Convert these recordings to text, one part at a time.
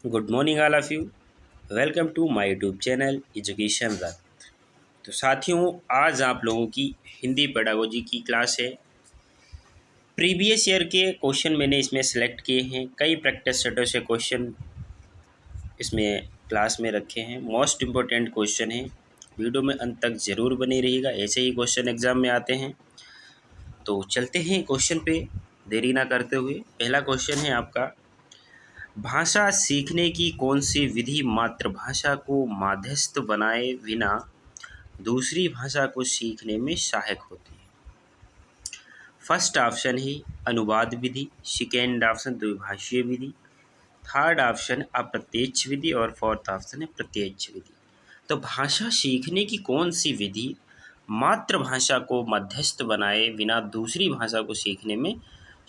Good morning all of you. Welcome to my YouTube channel education Rath. तो साथियों, आज आप लोगों की हिंदी पेडागोजी की क्लास है। प्रीवियस ईयर के क्वेश्चन मैंने इसमें सेलेक्ट किए हैं। कई प्रैक्टिस सेटों से क्वेश्चन इसमें क्लास में रखे हैं। मोस्ट इम्पोर्टेंट क्वेश्चन है। वीडियो में अंत तक ज़रूर बने रहिएगा, ऐसे ही क्वेश्चन एग्ज़ाम में आते हैं। तो चलते हैं क्वेश्चन पे देरी ना करते हुए। पहला क्वेश्चन है आपका, भाषा सीखने की कौन सी विधि मातृभाषा को माध्यस्थ बनाए बिना दूसरी भाषा को सीखने में सहायक होती है? फर्स्ट ऑप्शन है अनुवाद विधि, सेकेंड ऑप्शन द्विभाषीय विधि, थर्ड ऑप्शन अप्रत्यक्ष विधि और फोर्थ ऑप्शन है प्रत्यक्ष विधि। तो भाषा सीखने की कौन सी विधि मातृभाषा को मध्यस्थ बनाए बिना दूसरी भाषा को सीखने में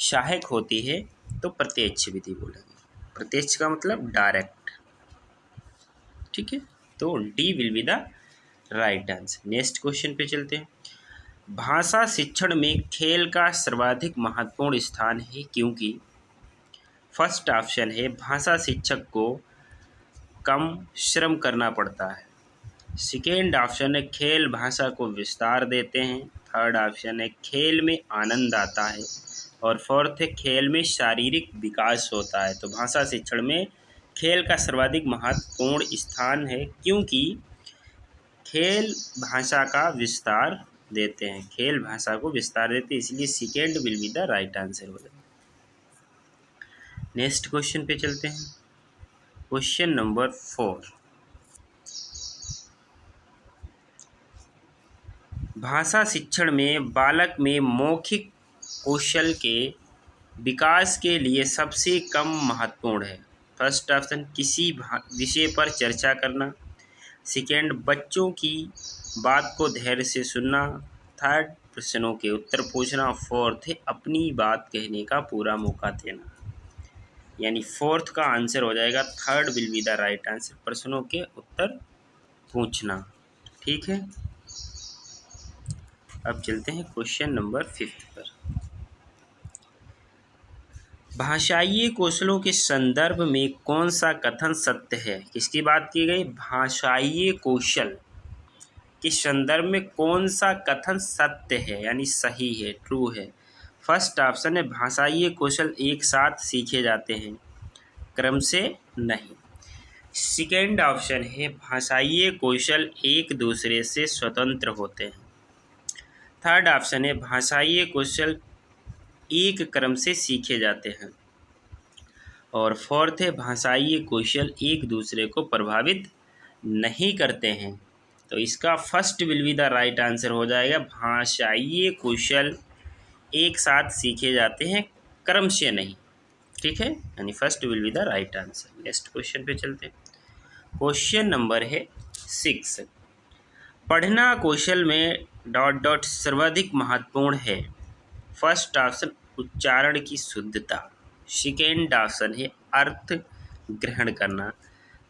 सहायक होती है? तो प्रत्यक्ष विधि बोलेंगे। प्रत्यक्ष का मतलब डायरेक्ट। ठीक है, तो D will be the right answer. Next question पे चलते हैं। भाषा शिक्षण में खेल का सर्वाधिक महत्वपूर्ण स्थान है क्योंकि फर्स्ट ऑप्शन है भाषा शिक्षक को कम श्रम करना पड़ता है, सेकेंड ऑप्शन है खेल भाषा को विस्तार देते हैं, थर्ड ऑप्शन है खेल में आनंद आता है और फोर्थ है खेल में शारीरिक विकास होता है। तो भाषा शिक्षण में खेल का सर्वाधिक महत्वपूर्ण स्थान है क्योंकि खेल भाषा का विस्तार देते हैं, खेल भाषा को विस्तार देते हैं, इसलिए second will be the right answer हो जाएगा। नेक्स्ट क्वेश्चन पे चलते हैं। क्वेश्चन नंबर 4, भाषा शिक्षण में बालक में मौखिक कौशल के विकास के लिए सबसे कम महत्वपूर्ण है। फर्स्ट ऑप्शन किसी विषय पर चर्चा करना, सेकेंड बच्चों की बात को धैर्य से सुनना, थर्ड प्रश्नों के उत्तर पूछना, फोर्थ है अपनी बात कहने का पूरा मौका देना। यानी फोर्थ का आंसर हो जाएगा, third will be the right answer, प्रश्नों के उत्तर पूछना। ठीक है, अब चलते हैं क्वेश्चन नंबर 5 पर। भाषाई कौशलों के संदर्भ में कौन सा कथन सत्य है? किसकी बात की गई? भाषाई कौशल के संदर्भ में कौन सा कथन सत्य है यानी सही है, ट्रू है? फर्स्ट ऑप्शन है भाषाई कौशल एक साथ सीखे जाते हैं, क्रम से नहीं। सेकेंड ऑप्शन है भाषाई कौशल एक दूसरे से स्वतंत्र होते हैं। थर्ड ऑप्शन है भाषाई कौशल एक क्रम से सीखे जाते हैं और फोर्थ है भाषाई कौशल एक दूसरे को प्रभावित नहीं करते हैं। तो इसका first will be the right answer हो जाएगा, भाषाई कौशल एक साथ सीखे जाते हैं, क्रम से नहीं। ठीक है, यानी first will be the right answer. Next question पे चलते हैं। क्वेश्चन नंबर है 6, पढ़ना कौशल में ... सर्वाधिक महत्वपूर्ण है। फर्स्ट ऑप्शन उच्चारण की शुद्धता, सेकेंड ऑप्शन है अर्थ ग्रहण करना,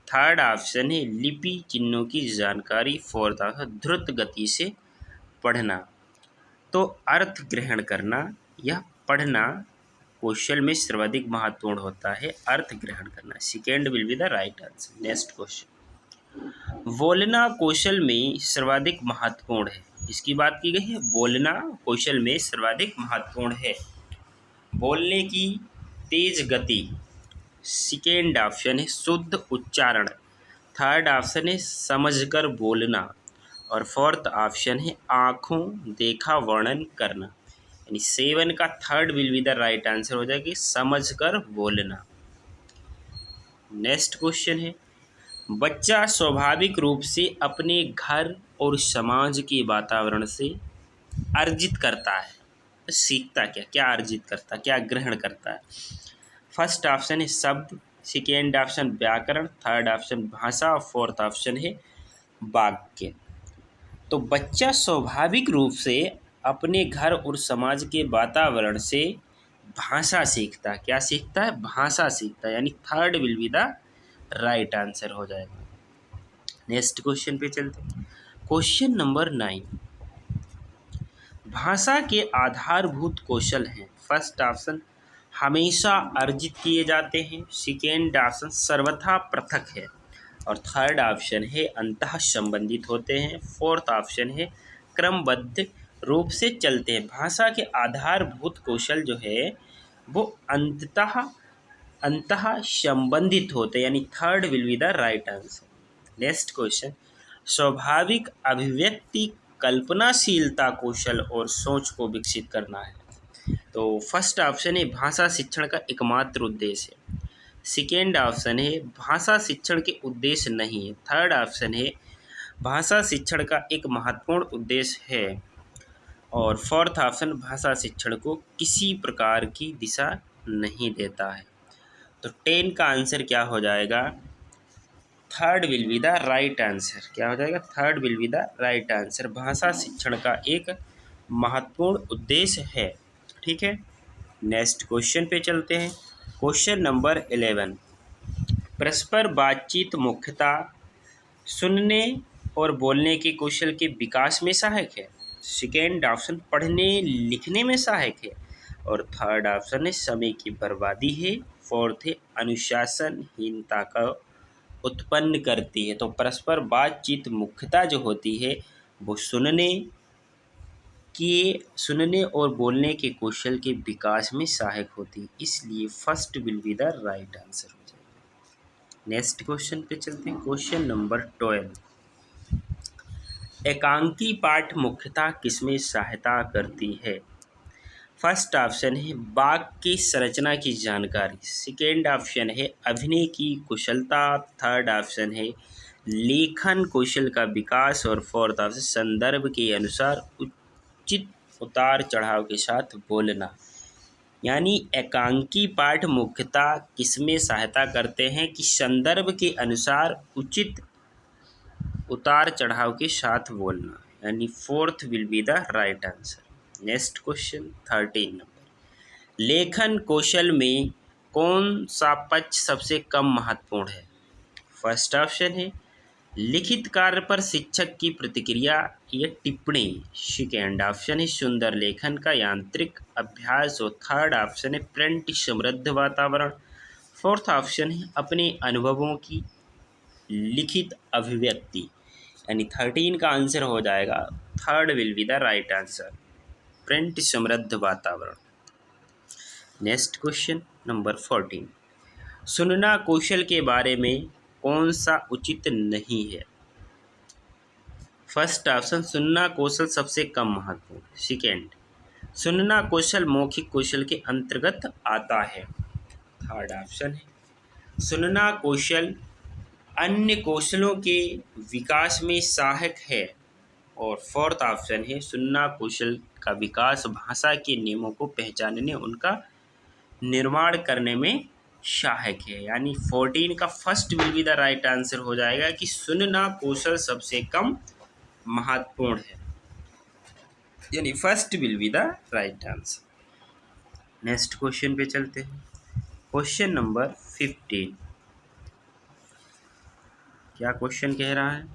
थर्ड ऑप्शन है लिपि चिन्हों की जानकारी, फोर्थ ऑप्शन द्रुत गति से पढ़ना। तो अर्थ ग्रहण करना या पढ़ना कौशल में सर्वाधिक महत्वपूर्ण होता है, अर्थ ग्रहण करना। Second will be the right answer. Next question, बोलना कौशल में सर्वाधिक महत्वपूर्ण है, इसकी बात की गई है। बोलना कौशल में सर्वाधिक महत्वपूर्ण है, बोलने की तेज गति, सेकेंड ऑप्शन है शुद्ध उच्चारण, थर्ड ऑप्शन है समझकर बोलना और फोर्थ ऑप्शन है आँखों देखा वर्णन करना। यानी 7 का third will be the right answer हो जाएगी, समझकर बोलना। नेक्स्ट क्वेश्चन है, बच्चा स्वाभाविक रूप से अपने घर और समाज के वातावरण से अर्जित करता है, सीखता क्या अर्जित करता, क्या ग्रहण करता है? फर्स्ट ऑप्शन है शब्द, सेकेंड ऑप्शन व्याकरण, थर्ड ऑप्शन भाषा और फोर्थ ऑप्शन है वाक्य। तो बच्चा स्वाभाविक रूप से अपने घर और समाज के वातावरण से भाषा सीखता है, क्या सीखता है? भाषा सीखता है, यानी third will be the right answer हो जाएगा। नेक्स्ट क्वेश्चन पे चलते हैं। क्वेश्चन नंबर 9, भाषा के आधारभूत कौशल हैं। फर्स्ट ऑप्शन हमेशा अर्जित किए जाते हैं। सेकेंड ऑप्शन सर्वथा पृथक है। और थर्ड ऑप्शन है अंतः संबंधित होते हैं। फोर्थ ऑप्शन है क्रमबद्ध रूप से चलते हैं। भाषा के आधारभूत कौशल जो है वो अंतः संबंधित होते हैं, यानी third will be the right answer. Next question, स्वाभाविक अभिव्यक्ति कल्पनाशीलता कौशल और सोच को विकसित करना है। तो फर्स्ट ऑप्शन है भाषा शिक्षण का एकमात्र उद्देश्य है। सेकेंड ऑप्शन है भाषा शिक्षण के उद्देश्य नहीं है। थर्ड ऑप्शन है भाषा शिक्षण का एक महत्वपूर्ण उद्देश्य है। और फोर्थ ऑप्शन भाषा शिक्षण को किसी प्रकार की दिशा नहीं देता है। तो 10 का आंसर क्या हो जाएगा? Third will be the right answer. क्या हो जाएगा? Third will be the right answer. भाषा शिक्षण का एक महत्वपूर्ण उद्देश्य है। ठीक है, नेक्स्ट क्वेश्चन पे चलते हैं। क्वेश्चन नंबर 11, परस्पर बातचीत मुख्यतः सुनने और बोलने के कौशल के विकास में सहायक है। सेकेंड ऑप्शन पढ़ने लिखने में सहायक है। और थर्ड ऑप्शन है समय की बर्बादी है। फोर्थ है अनुशासनहीनता का उत्पन्न करती है। तो परस्पर बातचीत मुख्यतः जो होती है वो सुनने और बोलने के कौशल के विकास में सहायक होती है, इसलिए first will be the right answer हो जाएगा। नेक्स्ट क्वेश्चन पे चलते हैं। क्वेश्चन नंबर 12, एकांकी पाठ मुख्यतः किसमें सहायता करती है? फर्स्ट ऑप्शन है वाक्य की संरचना की जानकारी। सेकेंड ऑप्शन है अभिनय की कुशलता। थर्ड ऑप्शन है लेखन कौशल का विकास। और फोर्थ ऑप्शन संदर्भ के अनुसार उचित उतार चढ़ाव के साथ बोलना। यानी एकांकी पाठ मुख्यतः किसमें सहायता करते हैं कि संदर्भ के अनुसार उचित उतार चढ़ाव के साथ बोलना, यानी fourth will be the right answer. Next question 13 number, लेखन कौशल में कौन सा पक्ष सबसे कम महत्वपूर्ण है? फर्स्ट ऑप्शन है लिखित कार्य पर शिक्षक की प्रतिक्रिया या टिप्पणी। सेकेंड ऑप्शन है सुंदर लेखन का यांत्रिक अभ्यास। और थर्ड ऑप्शन है प्रिंट समृद्ध वातावरण। फोर्थ ऑप्शन है अपने अनुभवों की लिखित अभिव्यक्ति। यानी 13 का आंसर हो जाएगा third will be the right answer, print समृद्ध वातावरण। नेक्स्ट क्वेश्चन नंबर 14, सुनना कौशल के बारे में कौन सा उचित नहीं है? फर्स्ट ऑप्शन सुनना कौशल सबसे कम महत्वपूर्ण। सेकेंड सुनना कौशल मौखिक कौशल के अंतर्गत आता है। थर्ड ऑप्शन है सुनना कौशल अन्य कौशलों के विकास में सहायक है। और फोर्थ ऑप्शन है सुनना कौशल का विकास भाषा के नियमों को पहचानने उनका निर्माण करने में सहायक है। यानी 14 का first will be the right answer हो जाएगा कि सुनना कौशल सबसे कम महत्वपूर्ण है, यानी first will be the right answer. Next question पे चलते हैं। क्वेश्चन नंबर 15, क्या क्वेश्चन कह रहा है?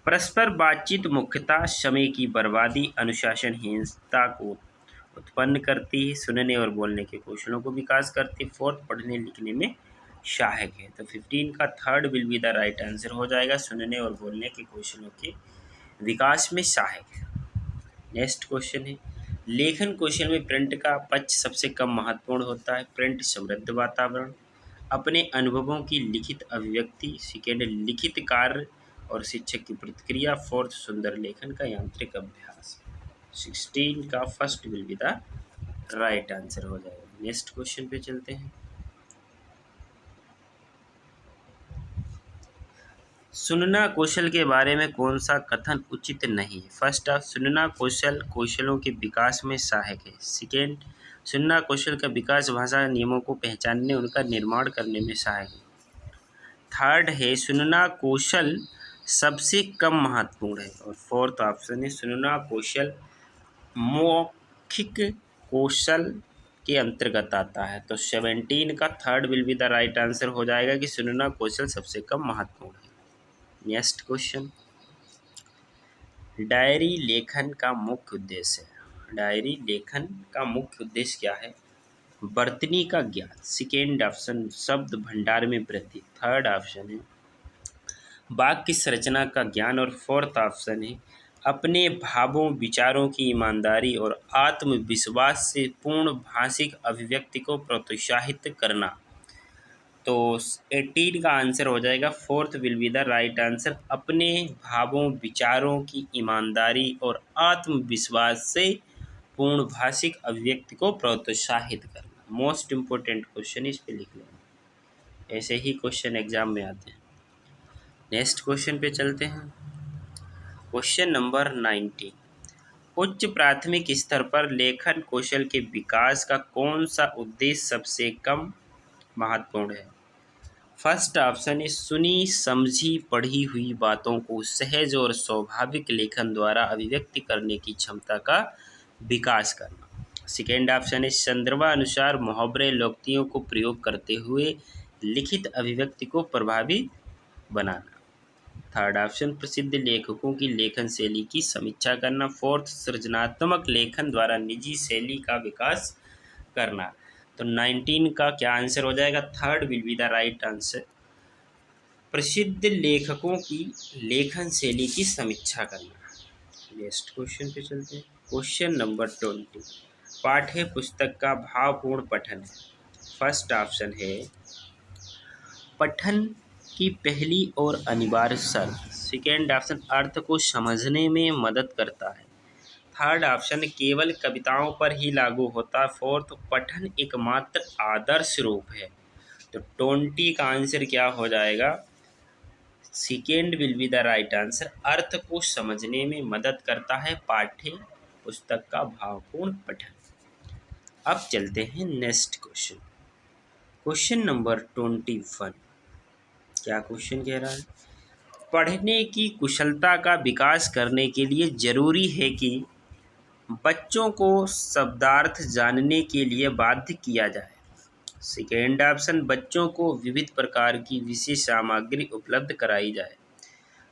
परस्पर बातचीत मुख्यतः समय की बर्बादी अनुशासनहीनता को उत्पन्न करती है। सुनने और बोलने के कौशलों को विकास करती है। फोर्थ पढ़ने लिखने में सहायक है। तो 15 का third will be the right answer हो जाएगा, सुनने और बोलने के कौशलों के विकास में सहायक है। नेक्स्ट क्वेश्चन है लेखन कौशल में प्रिंट का पक्ष सबसे कम महत्वपूर्ण होता है। प्रिंट समृद्ध वातावरण, अपने अनुभवों की लिखित अभिव्यक्ति। सेकेंड लिखित कार्य और शिक्षक की प्रतिक्रिया। फोर्थ सुंदर लेखन का यांत्रिक अभ्यास। 16 का first will be the right answer हो जाएगा। नेक्स्ट क्वेश्चन पे चलते हैं। सुनना कौशल के बारे में कौन सा कथन उचित नहीं है? फर्स्ट ऑफ सुनना कौशल कौशलों के विकास में सहायक है। सेकेंड सुनना कौशल का विकास भाषा नियमों को पहचानने उनका निर्माण करने में सहायक है। थर्ड है सुनना कौशल सबसे कम महत्वपूर्ण है। और फोर्थ ऑप्शन है सुनना कौशल मौखिक कौशल के अंतर्गत आता है। तो 17 का third will be the right answer हो जाएगा कि सुनना कौशल सबसे कम महत्वपूर्ण है। नेक्स्ट क्वेश्चन, डायरी लेखन का मुख्य उद्देश्य है। डायरी लेखन का मुख्य उद्देश्य क्या है? वर्तनी का ज्ञान। सेकेंड ऑप्शन शब्द भंडार में वृद्धि। थर्ड ऑप्शन है वाक्य की संरचना का ज्ञान। और फोर्थ ऑप्शन है अपने भावों विचारों की ईमानदारी और आत्मविश्वास से पूर्ण भाषिक अभिव्यक्ति को प्रोत्साहित करना। तो 18 का आंसर हो जाएगा fourth will be the right answer, अपने भावों विचारों की ईमानदारी और आत्मविश्वास से पूर्ण भाषिक अभिव्यक्ति को प्रोत्साहित करना। मोस्ट इम्पोर्टेंट क्वेश्चन इस पे लिख लेना, ऐसे ही क्वेश्चन एग्जाम में आते हैं। नेक्स्ट क्वेश्चन पे चलते हैं। क्वेश्चन नंबर 19, उच्च प्राथमिक स्तर पर लेखन कौशल के विकास का कौन सा उद्देश्य सबसे कम महत्वपूर्ण है? फर्स्ट ऑप्शन है सुनी समझी पढ़ी हुई बातों को सहज और स्वाभाविक लेखन द्वारा अभिव्यक्ति करने की क्षमता का विकास करना। सेकेंड ऑप्शन है संदर्भानुसार मुहावरे लोकोक्तियों को प्रयोग करते हुए लिखित अभिव्यक्ति को प्रभावी बनाना। थर्ड ऑप्शन प्रसिद्ध लेखकों की लेखन शैली की समीक्षा करना। फोर्थ सृजनात्मक लेखन द्वारा निजी शैली का विकास करना। तो 19 का क्या आंसर हो जाएगा? Third will be the right answer, प्रसिद्ध लेखकों की लेखन शैली की समीक्षा करना। नेक्स्ट क्वेश्चन पे चलते हैं। क्वेश्चन नंबर 20, पाठ्य पुस्तक का भावपूर्ण पठन है। फर्स्ट ऑप्शन है पठन की पहली और अनिवार्य शर्त। सेकेंड ऑप्शन अर्थ को समझने में मदद करता है। थर्ड ऑप्शन केवल कविताओं पर ही लागू होता है। फोर्थ पठन एकमात्र आदर्श रूप है। तो 20 का आंसर क्या हो जाएगा? Second will be the right answer, अर्थ को समझने में मदद करता है पाठ्य पुस्तक का भावपूर्ण पठन। अब चलते हैं नेक्स्ट क्वेश्चन। क्वेश्चन नंबर 21, क्या क्वेश्चन कह रहा है? पढ़ने की कुशलता का विकास करने के लिए जरूरी है कि बच्चों को शब्दार्थ जानने के लिए बाध्य किया जाए। सेकेंड ऑप्शन बच्चों को विविध प्रकार की विशेष सामग्री उपलब्ध कराई जाए।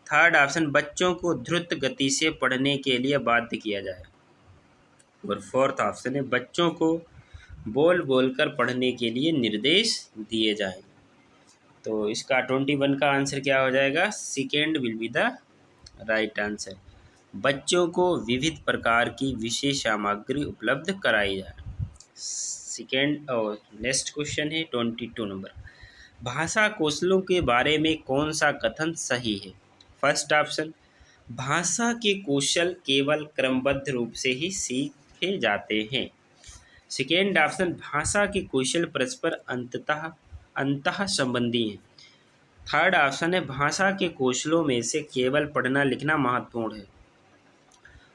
थर्ड ऑप्शन बच्चों को द्रुत गति से पढ़ने के लिए बाध्य किया जाए। और फोर्थ ऑप्शन है बच्चों को बोल बोलकर पढ़ने के लिए निर्देश दिए जाएं। तो इसका 21 का आंसर क्या हो जाएगा? Second will be the right answer, बच्चों को विविध प्रकार की विशेष सामग्री उपलब्ध कराई जाए। सेकेंड और नेक्स्ट क्वेश्चन है 22 नंबर, भाषा कौशलों के बारे में कौन सा कथन सही है? फर्स्ट ऑप्शन भाषा के कौशल केवल क्रमबद्ध रूप से ही सीखे जाते हैं। सेकेंड ऑप्शन भाषा के कौशल परस्पर अंतः संबंधी हैं। थर्ड ऑप्शन है भाषा के कौशलों में से केवल पढ़ना लिखना महत्वपूर्ण है।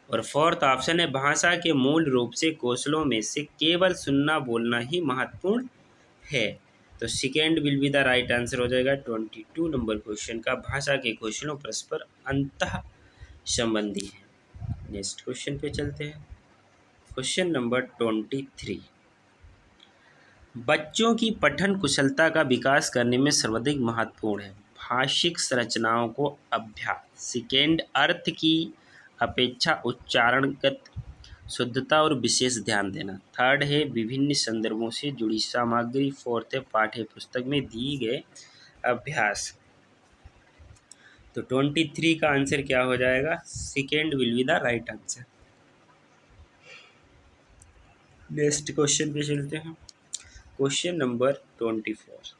और फोर्थ ऑप्शन है भाषा के मूल रूप से कौशलों में से केवल सुनना बोलना ही महत्वपूर्ण है। तो second will be the right answer हो जाएगा 22 नंबर क्वेश्चन का, भाषा के कौशलों परस्पर अंतः संबंधी है। नेक्स्ट क्वेश्चन पे चलते हैं। क्वेश्चन नंबर 23, बच्चों की पठन कुशलता का विकास करने में सर्वाधिक महत्वपूर्ण है भाषिक संरचनाओं को अभ्यास। सेकेंड अर्थ की अपेक्षा उच्चारणगत शुद्धता और विशेष ध्यान देना। थर्ड है विभिन्न संदर्भों से जुड़ी सामग्री। फोर्थ है पाठ्य पुस्तक में दिए गए अभ्यास। तो 23 का आंसर क्या हो जाएगा? Second will be the right answer. Next question पे चलते हैं। क्वेश्चन नंबर 24,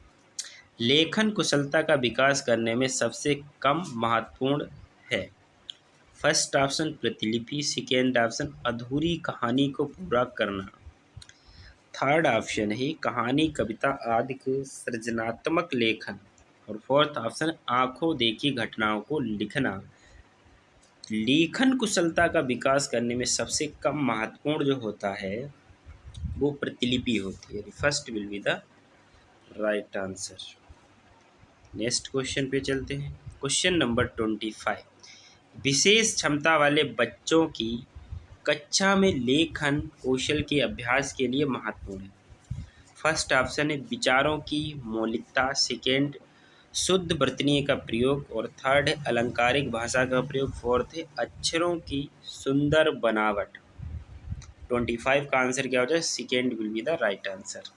लेखन कुशलता का विकास करने में सबसे कम महत्वपूर्ण है। फर्स्ट ऑप्शन प्रतिलिपि। सेकेंड ऑप्शन अधूरी कहानी को पूरा करना। थर्ड ऑप्शन है कहानी कविता आदि के सृजनात्मक लेखन। और फोर्थ ऑप्शन आंखों देखी घटनाओं को लिखना। लेखन कुशलता का विकास करने में सबसे कम महत्वपूर्ण जो होता है वो प्रतिलिपि होती है। First will be the right answer. Next question पे चलते हैं। क्वेश्चन नंबर 25, विशेष क्षमता वाले बच्चों की कक्षा में लेखन कौशल के अभ्यास के लिए महत्वपूर्ण है। फर्स्ट ऑप्शन है विचारों की मौलिकता। सेकेंड शुद्ध वर्तनीय का प्रयोग। और थर्ड है अलंकारिक भाषा का प्रयोग। फोर्थ है अक्षरों की सुंदर बनावट। 25 का आंसर क्या हो जाए? Second will be the right answer.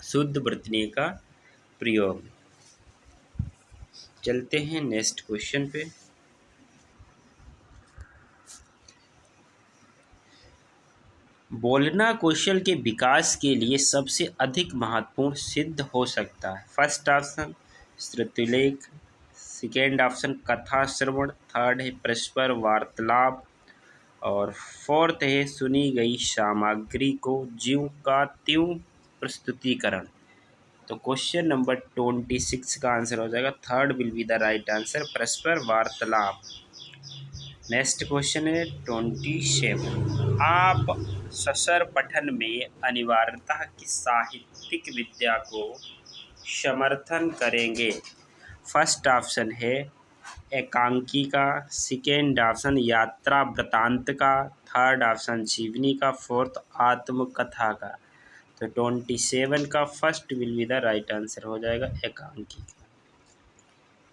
शुद्ध बरतने का प्रयोग। चलते हैं नेक्स्ट क्वेश्चन पे। बोलना कौशल के विकास के लिए सबसे अधिक महत्वपूर्ण सिद्ध हो सकता है। फर्स्ट ऑप्शन श्रुतिलेख, सेकेंड ऑप्शन कथा श्रवण, थर्ड है परस्पर वार्तालाप और फोर्थ है सुनी गई सामग्री को ज्यों का त्यों प्रस्तुतिकरण। तो क्वेश्चन नंबर 26 का आंसर हो जाएगा, third will be the right answer, परस्पर वार्तालाप। नेक्स्ट क्वेश्चन है 27। आप सशर पठन में अनिवार्यता की साहित्यिक विद्या को समर्थन करेंगे। फर्स्ट ऑप्शन है एकांकी का, सेकेंड ऑप्शन यात्रा वृतांत का, थर्ड ऑप्शन जीवनी का, फोर्थ आत्मकथा का। तो 27 का first will be the right answer हो जाएगा, एकांकी।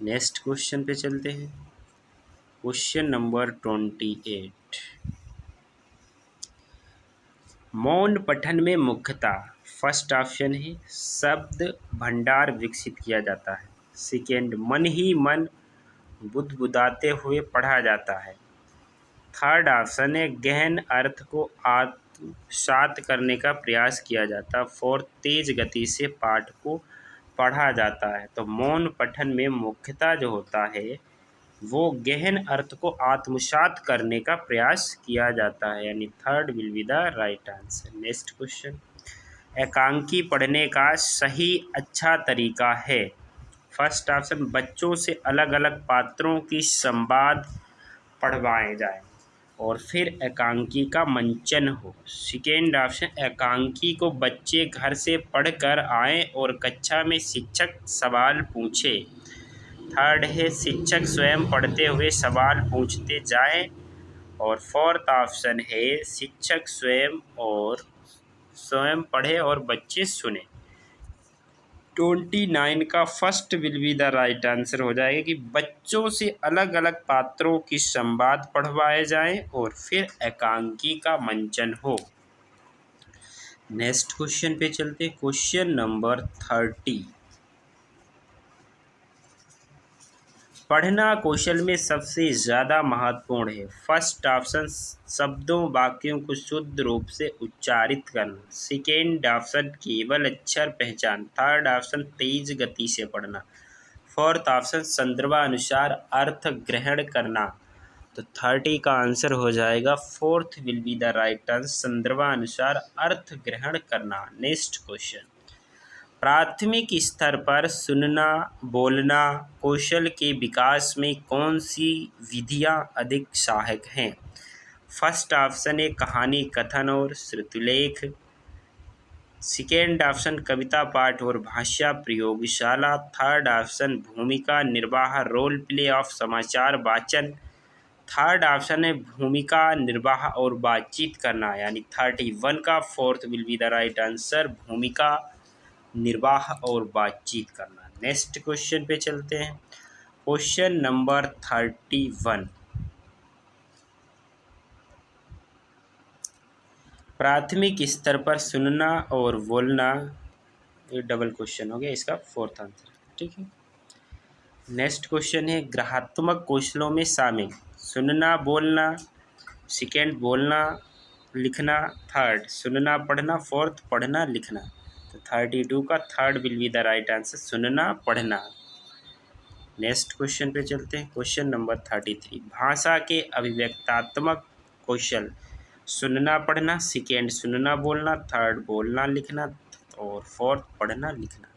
नेक्स्ट क्वेश्चन पे चलते हैं। Question number 28। मौन पठन में मुख्यतः फर्स्ट ऑप्शन है शब्द भंडार विकसित किया जाता है, सेकेंड मन ही मन बुदबुदाते हुए पढ़ा जाता है, थर्ड ऑप्शन है गहन अर्थ को आत्मसात करने का प्रयास किया जाता है, फोर्थ तेज गति से पाठ को पढ़ा जाता है। तो मौन पठन में मुख्यतः जो होता है वो गहन अर्थ को आत्मसात करने का प्रयास किया जाता है, यानी third will be the right answer. Next question, एकांकी पढ़ने का सही अच्छा तरीका है। फर्स्ट ऑप्शन बच्चों से अलग अलग पात्रों की संवाद पढ़वाए जाए और फिर एकांकी का मंचन हो, सेकेंड ऑप्शन एकांकी को बच्चे घर से पढ़ कर आएँ और कक्षा में शिक्षक सवाल पूछे, थर्ड है शिक्षक स्वयं पढ़ते हुए सवाल पूछते जाएं और फोर्थ ऑप्शन है शिक्षक स्वयं पढ़े और बच्चे सुने। 29 का first will be the right answer हो जाएगा कि बच्चों से अलग अलग पात्रों की संवाद पढ़वाए जाएं और फिर एकांकी का मंचन हो। नेक्स्ट क्वेश्चन पे चलते, क्वेश्चन नंबर 30। पढ़ना कौशल में सबसे ज़्यादा महत्वपूर्ण है। फर्स्ट ऑप्शन शब्दों वाक्यों को शुद्ध रूप से उच्चारित करना, सेकेंड ऑप्शन केवल अक्षर पहचान, थर्ड ऑप्शन तेज गति से पढ़ना, फोर्थ ऑप्शन संदर्भानुसार अर्थ ग्रहण करना। तो 30 का आंसर हो जाएगा fourth will be the right answer, संदर्भानुसार अर्थ ग्रहण करना। नेक्स्ट क्वेश्चन, प्राथमिक स्तर पर सुनना बोलना कौशल के विकास में कौन सी विधियाँ अधिक सहायक हैं। फर्स्ट ऑप्शन है कहानी कथन और श्रुतिलेख, सेकेंड ऑप्शन कविता पाठ और भाषा प्रयोगशाला, थर्ड ऑप्शन भूमिका निर्वाह रोल प्ले ऑफ समाचार वाचन, थर्ड ऑप्शन है भूमिका निर्वाह और बातचीत करना, यानी 31 का fourth will be the right answer, भूमिका निर्वाह और बातचीत करना। नेक्स्ट क्वेश्चन पे चलते हैं, क्वेश्चन नंबर 31। प्राथमिक स्तर पर सुनना और बोलना, ये डबल क्वेश्चन हो गया, इसका फोर्थ आंसर, ठीक है। नेक्स्ट क्वेश्चन है ग्रहात्मक कौशलों में शामिल सुनना बोलना, सेकेंड बोलना लिखना, थर्ड सुनना पढ़ना, फोर्थ पढ़ना लिखना। तो 32 का third will be the right answer, सुनना पढ़ना। नेक्स्ट क्वेश्चन पे चलते हैं, क्वेश्चन नंबर 33। भाषा के अभिव्यक्तात्मक कौशल सुनना पढ़ना, सेकेंड सुनना बोलना, थर्ड बोलना लिखना और फोर्थ पढ़ना लिखना।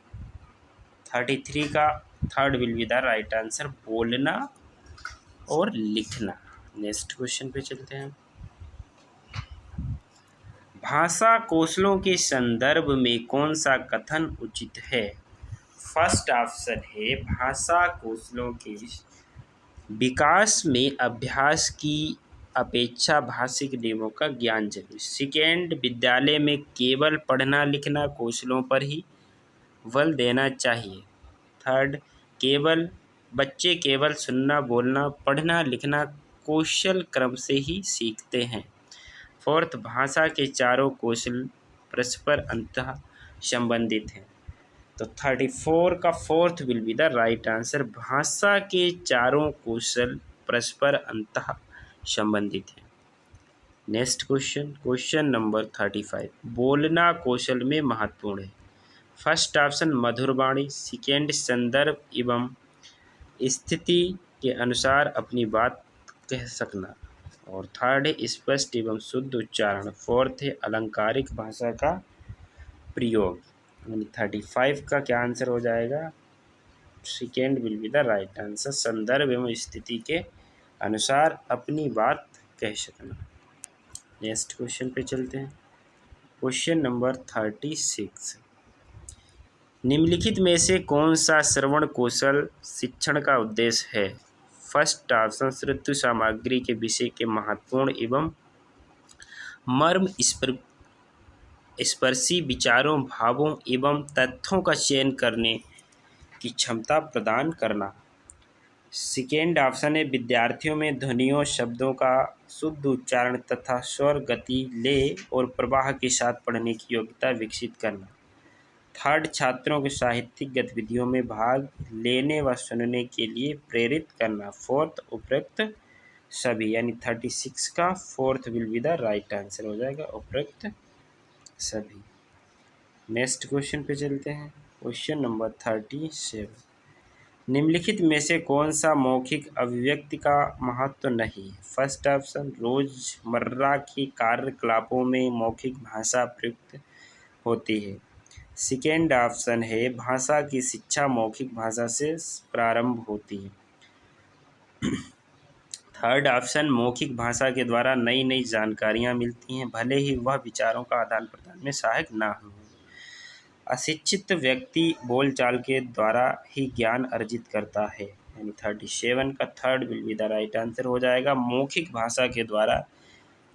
33 का third will be the right answer, बोलना और लिखना। नेक्स्ट क्वेश्चन पे चलते हैं, भाषा कौशलों के संदर्भ में कौन सा कथन उचित है। फर्स्ट ऑप्शन है भाषा कौशलों के विकास में अभ्यास की अपेक्षा भाषिक नियमों का ज्ञान जरूरी, सेकेंड विद्यालय में केवल पढ़ना लिखना कौशलों पर ही बल देना चाहिए, थर्ड बच्चे केवल सुनना बोलना पढ़ना लिखना कौशल क्रम से ही सीखते हैं, फोर्थ, भाषा के चारों कौशल परस्पर अंतः संबंधित हैं। तो 34 का fourth will be the right answer. भाषा के चारों कौशल परस्पर अंतः संबंधित हैं। नेक्स्ट क्वेश्चन, क्वेश्चन नंबर 35, बोलना कौशल में महत्वपूर्ण है। फर्स्ट ऑप्शन मधुरवाणी, सेकेंड संदर्भ एवं स्थिति के अनुसार अपनी बात कह सकना, और थर्ड है स्पष्ट एवं शुद्ध उच्चारण, फोर्थ है अलंकारिक भाषा का प्रयोग। यानी 35 का क्या आंसर हो जाएगा? Second will be the right answer, संदर्भ एवं स्थिति के अनुसार अपनी बात कह सकना। नेक्स्ट क्वेश्चन पे चलते हैं, क्वेश्चन नंबर 36, निम्नलिखित में से कौन सा श्रवण कौशल शिक्षण का उद्देश्य है? फर्स्ट ऑप्शन श्रुति सामग्री के विषय के महत्वपूर्ण एवं मर्म स्पर्शी विचारों, भावों एवं तथ्यों का चयन करने की क्षमता प्रदान करना। सेकेंड ऑप्शन है विद्यार्थियों में ध्वनियों, शब्दों का शुद्ध उच्चारण तथा स्वर, गति, लय और प्रवाह के साथ पढ़ने की योग्यता विकसित करना। थर्ड, छात्रों को साहित्यिक गतिविधियों में भाग लेने व सुनने के लिए प्रेरित करना। फोर्थ, उपरोक्त सभी, यानी 36 का fourth will be the right answer हो जाएगा, उपरोक्त सभी। नेक्स्ट क्वेश्चन पे चलते हैं, क्वेश्चन नंबर 37, निम्नलिखित में से कौन सा मौखिक अभिव्यक्ति का महत्व नहीं? फर्स्ट ऑप्शन रोजमर्रा के कार्यकलापों में मौखिक भाषा प्रयुक्त होती है। सेकेंड ऑप्शन है भाषा की शिक्षा मौखिक भाषा से प्रारंभ होती है। थर्ड ऑप्शन मौखिक भाषा के द्वारा नई नई जानकारियाँ मिलती हैं, भले ही वह विचारों का आदान प्रदान में सहायक ना हो। अशिक्षित व्यक्ति बोलचाल के द्वारा ही ज्ञान अर्जित करता है, यानी 37 का third will be the right answer हो जाएगा। मौखिक भाषा के द्वारा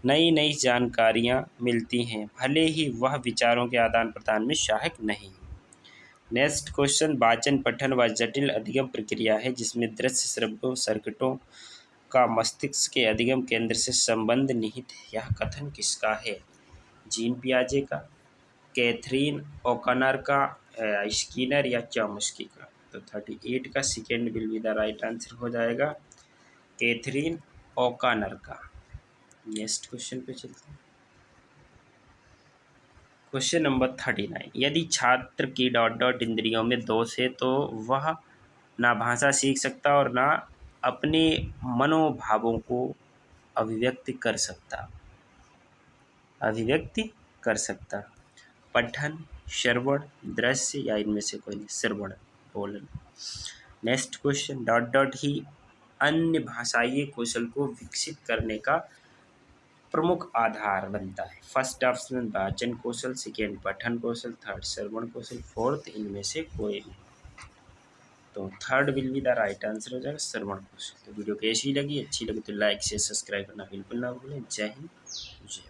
नई नई जानकारियाँ मिलती हैं, भले ही वह विचारों के आदान प्रदान में सहायक नहीं। नेक्स्ट क्वेश्चन, वाचन पठन व जटिल अधिगम प्रक्रिया है जिसमें दृश्य श्रव्य सर्किटों का मस्तिष्क के अधिगम केंद्र से संबंध निहित है, यह कथन किसका है? जीन पियाजे का, कैथरीन ओकनर का, स्किनर या चॉम्स्की का? तो 38 का second will be the right answer हो जाएगा, कैथरीन ओकनर का। नेक्स्ट क्वेश्चन पे चलते हैं, क्वेश्चन नंबर 39, यदि छात्र की इंद्रियों में दोष है तो वह ना भाषा सीख सकता और ना अपने मनोभावों को अभिव्यक्ति कर सकता। पठन, श्रवण, दृश्य या इनमें से कोई नहीं, श्रवण, बोलन। नेक्स्ट क्वेश्चन, ही अन्य भाषाई कौशल को विकसित करने का प्रमुख आधार बनता है। फर्स्ट ऑप्शन वाचन कौशल, सेकेंड पठन कौशल, थर्ड श्रवण कौशल, फोर्थ इनमें से कोई नहीं। तो third will be the right answer हो जाएगा, श्रवण कौशल। तो वीडियो कैसी लगी? अच्छी लगी तो लाइक से सब्सक्राइब करना बिल्कुल ना भूलें। जय हिंद, जय